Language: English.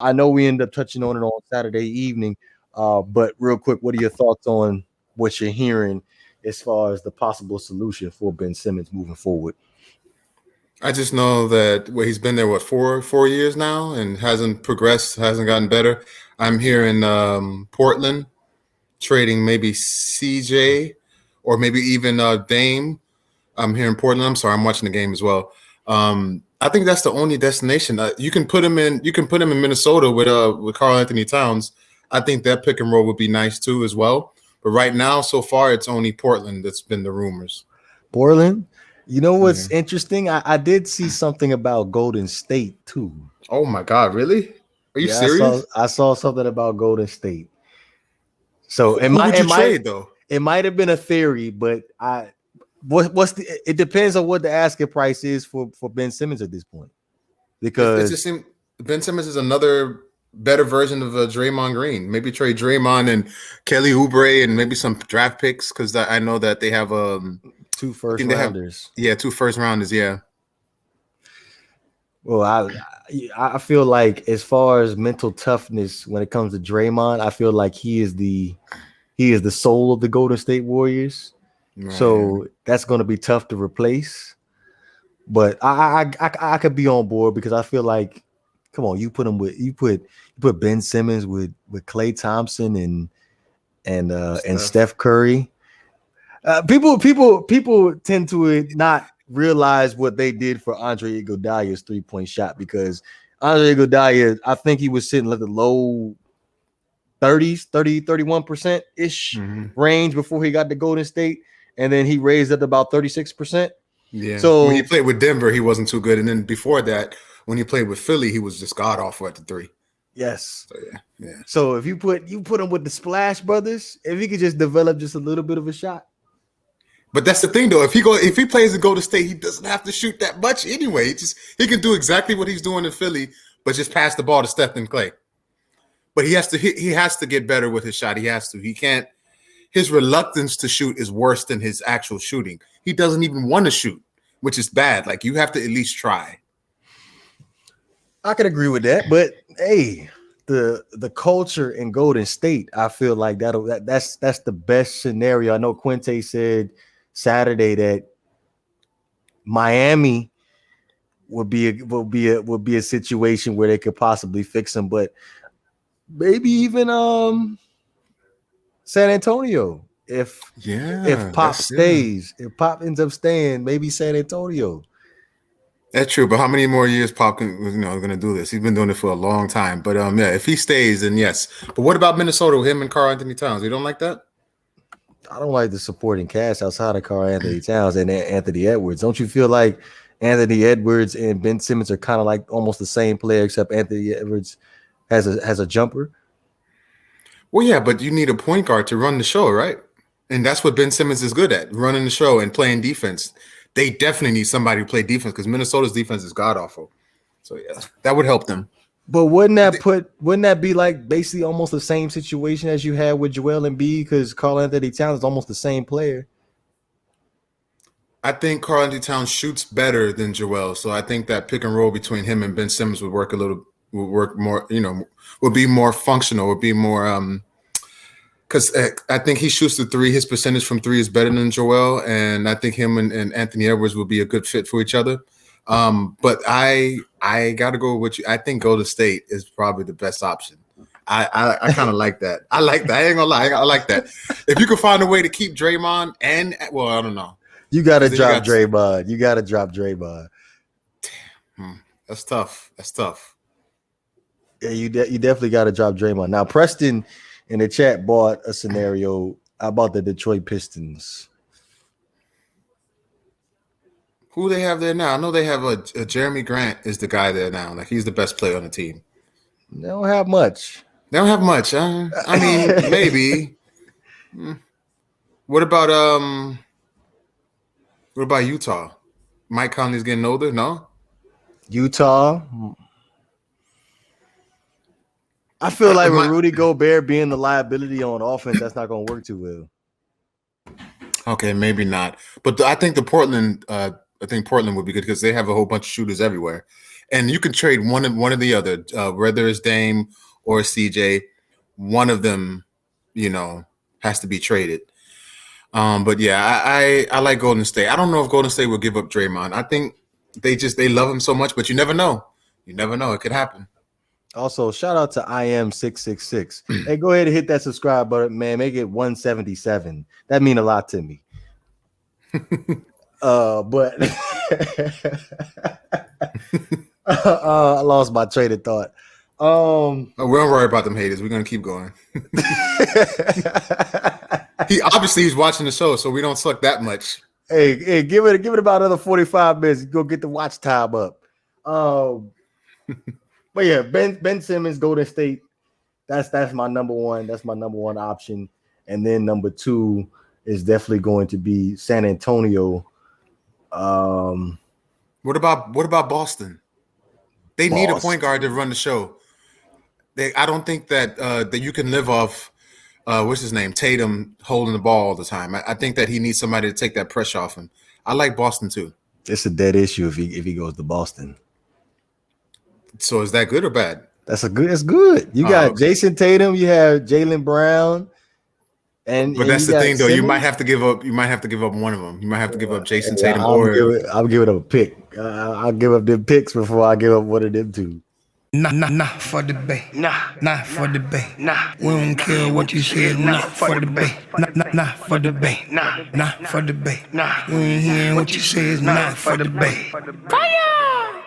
I know we end up touching on it on Saturday evening, but real quick, what are your thoughts on what you're hearing as far as the possible solution for Ben Simmons moving forward? I just know that he's been there four years now and hasn't progressed, hasn't gotten better. I'm here in Portland trading maybe CJ or maybe even Dame. I'm here in Portland. I'm sorry, I'm watching the game as well. I think that's the only destination. You can put him in. You can put him in Minnesota with Karl Anthony Towns. I think that pick and roll would be nice too as well. But right now, so far, it's only Portland that's been the rumors. Portland. You know what's Yeah. interesting? I did see something about Golden State too. Oh my God, really? Are you Yeah, I saw serious? I saw something about Golden State. So Who would you trade though? it might have been a theory, but what's the it depends on what the asking price is for Ben Simmons at this point. It Because just seems Ben Simmons is another better version of Draymond Green. Maybe trade Draymond and Kelly Oubre and maybe some draft picks because I know that they have two I first think they have rounders. 2 first rounders. Yeah. Well, I feel like as far as mental toughness when it comes to Draymond, I feel like he is the soul of the Golden State Warriors. Right. So that's going to be tough to replace. But I could be on board because I feel like, come on, you put Ben Simmons with Klay Thompson and Steph Curry. People tend to not realize what they did for Andre Iguodala's 3-point shot because Andre Iguodala, I think he was sitting at the low 31% ish range before he got to Golden State, and then he raised up to about 36%. Yeah. So when he played with Denver, he wasn't too good, and then before that, when he played with Philly, he was just god awful at the 3. Yes. So yeah. So if you put him with the Splash Brothers, if he could just develop just a little bit of a shot. But that's the thing, though. If he plays in Golden State, he doesn't have to shoot that much anyway. He can do exactly what he's doing in Philly, but just pass the ball to Steph and Klay. But he has to get better with his shot. He has to. He can't. His reluctance to shoot is worse than his actual shooting. He doesn't even want to shoot, which is bad. Like, you have to at least try. I could agree with that, but hey, the culture in Golden State, I feel like that's the best scenario. I know Quinte said Saturday that Miami would be a situation where they could possibly fix him, but maybe even San Antonio if Pop stays, if Pop ends up staying, maybe San Antonio. That's true, but how many more years Pop going to do this? He's been doing it for a long time. But yeah, if he stays, then yes. But what about Minnesota with him and Karl Anthony Towns? You don't like that? I don't like the supporting cast outside of Karl Anthony Towns and Anthony Edwards. Don't you feel like Anthony Edwards and Ben Simmons are kind of like almost the same player, except Anthony Edwards has a jumper? Well, yeah, but you need a point guard to run the show, right? And that's what Ben Simmons is good at, running the show and playing defense. They definitely need somebody to play defense because Minnesota's defense is god awful. So yeah, that would help them. But wouldn't that be like basically almost the same situation as you had with Joel Embiid because Karl Anthony Towns is almost the same player? I think Karl Anthony Towns shoots better than Joel, so I think that pick and roll between him and Ben Simmons would work more. Would be more functional. Would be more because I think he shoots the 3. His percentage from 3 is better than Joel, and I think him and Anthony Edwards will be a good fit for each other. But I got to go with you. I think Golden State is probably the best option. I kind of like that. I like that. I ain't gonna lie. I like that. If you could find a way to keep Draymond I don't know. You got to drop Draymond. You got to drop Draymond. That's tough. Yeah, you definitely got to drop Draymond. Now, Preston in the chat bought a scenario about the Detroit Pistons. Who they have there now? I know they have a Jeremy Grant is the guy there now. Like, he's the best player on the team. They don't have much. I mean, maybe. What about Utah? Mike Conley's getting older, no? Utah. I feel like with Rudy Gobert being the liability on offense, that's not going to work too well. Okay, maybe not. But I think the Portland I think Portland would be good because they have a whole bunch of shooters everywhere, and you can trade one of the other, whether it's Dame or CJ. One of them, has to be traded. But yeah, I like Golden State. I don't know if Golden State will give up Draymond. I think they love him so much, but you never know. You never know. It could happen. Also, shout out to IM666. Hey, go ahead and hit that subscribe button, man. Make it 177. That mean a lot to me. But I lost my train of thought. We don't worry about them haters. We're gonna keep going. He's watching the show, so we don't suck that much. Hey, give it about another 45 minutes. Go get the watch time up. But yeah, Ben Simmons, Golden State. That's my number one. That's my number one option. And then number two is definitely going to be San Antonio. What about Boston? They need a point guard to run the show. I don't think that you can live off what's his name, Tatum, holding the ball all the time. I think that he needs somebody to take that pressure off him. I like Boston too. It's a dead issue if he goes to Boston. So is that good or bad? That's good. You got Jason Tatum, you have Jaylen Brown, but that's the thing though. Simmons? You might have to give up one of them. You might have to give up Jason Tatum I'll give it up a pick. I'll give up them picks before I give up one of them two. Nah for the bay. Nah for the bay. Nah, we don't care what you said. Nah for the bay. Nah for the bay. Nah for the bay. Nah, we ain't hearing what you say. Nah for the bay. Fire!